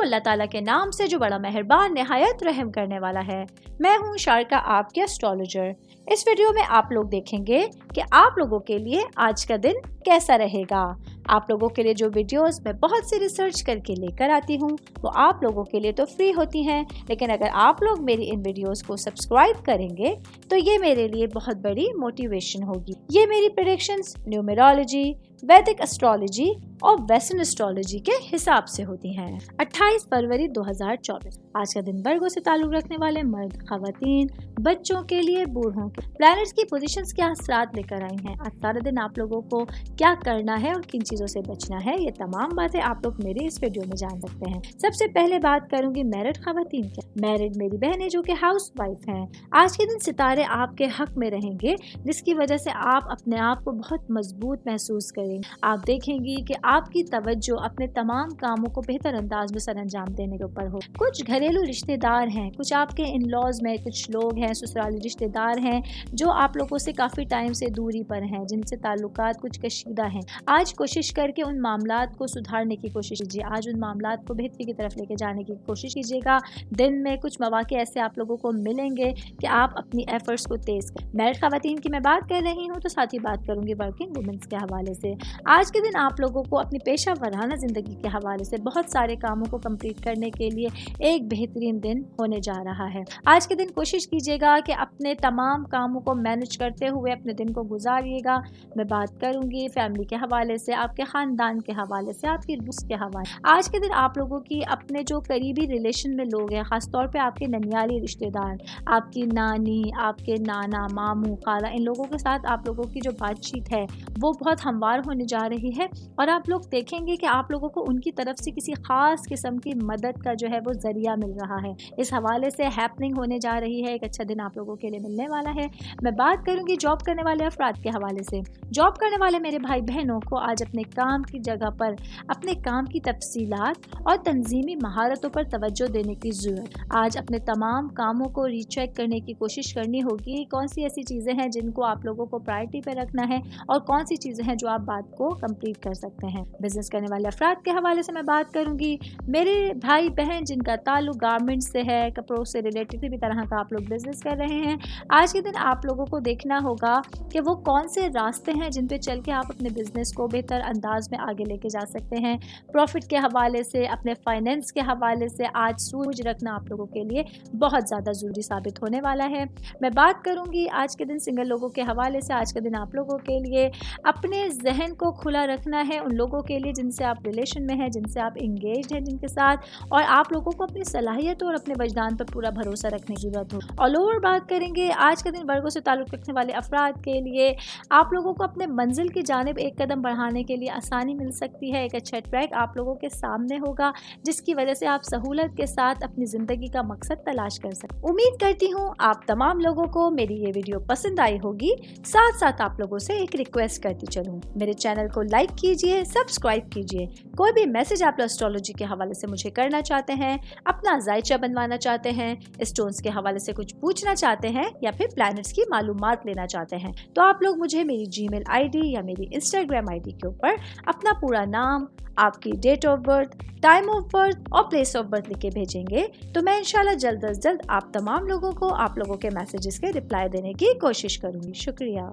शुरू अल्लाह ताला के नाम से जो बड़ा मेहरबान निहायत रहम करने वाला है। मैं हूँ शारका, आपके एस्ट्रोलॉजर। इस वीडियो में आप लोग देखेंगे कि आप लोगों के लिए आज का दिन कैसा रहेगा। आप लोगों के लिए जो वीडियोस मैं बहुत सी रिसर्च करके लेकर आती हूँ वो आप लोगों के लिए तो फ्री होती हैं, लेकिन अगर आप लोग मेरी इन वीडियोस को सब्सक्राइब करेंगे तो ये मेरे लिए बहुत बड़ी मोटिवेशन होगी। ये मेरी प्रेडिक्शंस न्यूमेरोलॉजी, वैदिक एस्ट्रोलॉजी और वेस्टर्न एस्ट्रोलॉजी के हिसाब से होती हैं। 28 फरवरी 2024 आज का दिन वर्गों से ताल्लुक रखने वाले मर्द, खवातीन, बच्चों के लिए, बूढ़ों के प्लैनेट्स की पोजीशंस क्या असरात लेकर आई हैं। आज सारा दिन आप लोगों को क्या करना है और किन चीज़ों से बचना है, ये तमाम बातें आप लोग मेरे इस वीडियो में जान सकते हैं। सबसे पहले बात करूंगी मैरिड खवातीन की। मैरिड मेरी बहनें जो कि हाउस वाइफ हैं, आज के दिन सितारे आपके हक में रहेंगे, जिसकी वजह से आप अपने आप को बहुत मजबूत महसूस करेंगे। आप देखेंगी कि आपकी तवज्जो अपने तमाम कामों को बेहतर अंदाज में सर अंजाम देने के ऊपर हो। कुछ घरेलू रिश्तेदार हैं, कुछ आपके इन लॉज में कुछ लोग हैं, ससुराली रिश्तेदार हैं जो आप लोगों से काफ़ी टाइम से दूरी पर हैं, जिनसे ताल्लुकात कुछ कशीदा हैं। आज कोशिश करके उन मामलात को सुधारने की कोशिश कीजिए। आज उन मामलात को बेहतरी की तरफ लेके जाने की कोशिश कीजिएगा। दिन में कुछ मौके ऐसे आप लोगों को मिलेंगे कि आप अपनी एफर्ट्स को तेज़ करें। मैरिड खवातीन की मैं बात कर रही हूँ तो साथ ही बात करूँगी वर्किंग वुमेन्स के हवाले से। आज के दिन आप लोगों को अपनी पेशा वराना ज़िंदगी के हवाले से बहुत सारे कामों को कंप्लीट करने के लिए एक बेहतरीन दिन होने जा रहा है। आज के दिन कोशिश कीजिएगा कि अपने तमाम कामों को मैनेज करते हुए अपने दिन को गुजारिएगा। मैं बात करूंगी फैमिली के हवाले से, आपके ख़ानदान के हवाले से, आपकी दोस्त के हवाले। आज के दिन आप लोगों की अपने जो करीबी रिलेशन में लोग हैं, ख़ासतौर पे आपके ननियाली रिश्तेदार, आपकी नानी, आपके नाना, मामू, खाला, इन लोगों के साथ आप लोगों की जो बातचीत है वो बहुत हमवार होने जा रही है और आप लोग देखेंगे कि आप लोगों को उनकी तरफ से किसी ख़ास किस्म की मदद का जो है वो ज़रिया मिल रहा है। इस हवाले से हैपनिंग होने जा रही है। एक अच्छा दिन आप लोगों के लिए मिलने वाला है। मैं बात करूंगी जॉब करने वाले अफराद के हवाले से। जॉब करने वाले मेरे भाई बहनों को आज अपने काम की जगह पर अपने काम की तफसीलात और तंजीमी महारतों पर तवज्जो देने की ज़रूरत। आज अपने तमाम कामों को रीचेक करने की कोशिश करनी होगी। कौन सी ऐसी चीज़ें हैं जिनको आप लोगों को प्रायोरिटी पर रखना है और कौन सी चीज़ें हैं जो आप बात को कंप्लीट कर सकते हैं। बिजनेस करने वाले अफराद के हवाले से मैं बात करूंगी। मेरे भाई बहन जिनका ताल्लुक गारमेंट से है, कपड़ों से रिलेटेड किसी भी तरह का आप लोग बिजनेस कर रहे हैं, आज के दिन आप लोगों को देखना होगा कि वो कौन से रास्ते हैं जिन पे चल के आप अपने बिजनेस को बेहतर अंदाज में आगे लेके जा सकते हैं। प्रॉफिट के हवाले से, अपने फाइनेंस के हवाले से आज सूझ रखना आप लोगों के लिए बहुत ज़्यादा ज़रूरी साबित होने वाला है। मैं बात करूंगी आज के दिन सिंगल लोगों के हवाले से। आज के दिन आप लोगों के लिए अपने जहन को खुला रखना है उन लोगों के लिए जिनसे आप रिलेशन में हैं, जिनसे आप इंगेज्ड हैं जिनके साथ, और आप लोगों को अपनी सलाहियत और अपने वजदान पर पूरा भरोसा रखने की ज़रूरत हो। ऑल ओवर बात करेंगे आज के दिन वर्गों से ताल्लुक़ रखने वाले अफराद के लिए आप लोगों को अपने मंजिल की जानिब एक कदम बढ़ाने के लिए आसानी मिल सकती है। एक अच्छा ट्रैक आप लोगों के सामने होगा जिसकी वजह से आप सहूलत के साथ अपनी ज़िंदगी का मकसद तलाश कर सकते। उम्मीद करती हूँ आप तमाम लोगों को मेरी ये वीडियो पसंद आई होगी। साथ साथ आप लोगों से एक रिक्वेस्ट करती चलूँ, मेरे चैनल को लाइक कीजिए, सब्सक्राइब कीजिए। कोई भी मैसेज आप एस्ट्रोलॉजी के हवाले से मुझे करना चाहते हैं, अपना जायचा बनवाना चाहते हैं, स्टोन्स के हवाले से कुछ पूछना चाहते हैं या फिर प्लैनेट्स की मालूमात लेना चाहते हैं, तो आप लोग मुझे मेरी जीमेल आईडी या मेरी इंस्टाग्राम आईडी के ऊपर अपना पूरा नाम, आपकी date of birth, time of birth और प्लेस ऑफ बर्थ लिख के भेजेंगे तो मैं इंशाल्लाह जल्द अज जल्द आप तमाम लोगों को आप लोगों के मैसेजेस के रिप्लाई देने की कोशिश करूँगी। शुक्रिया।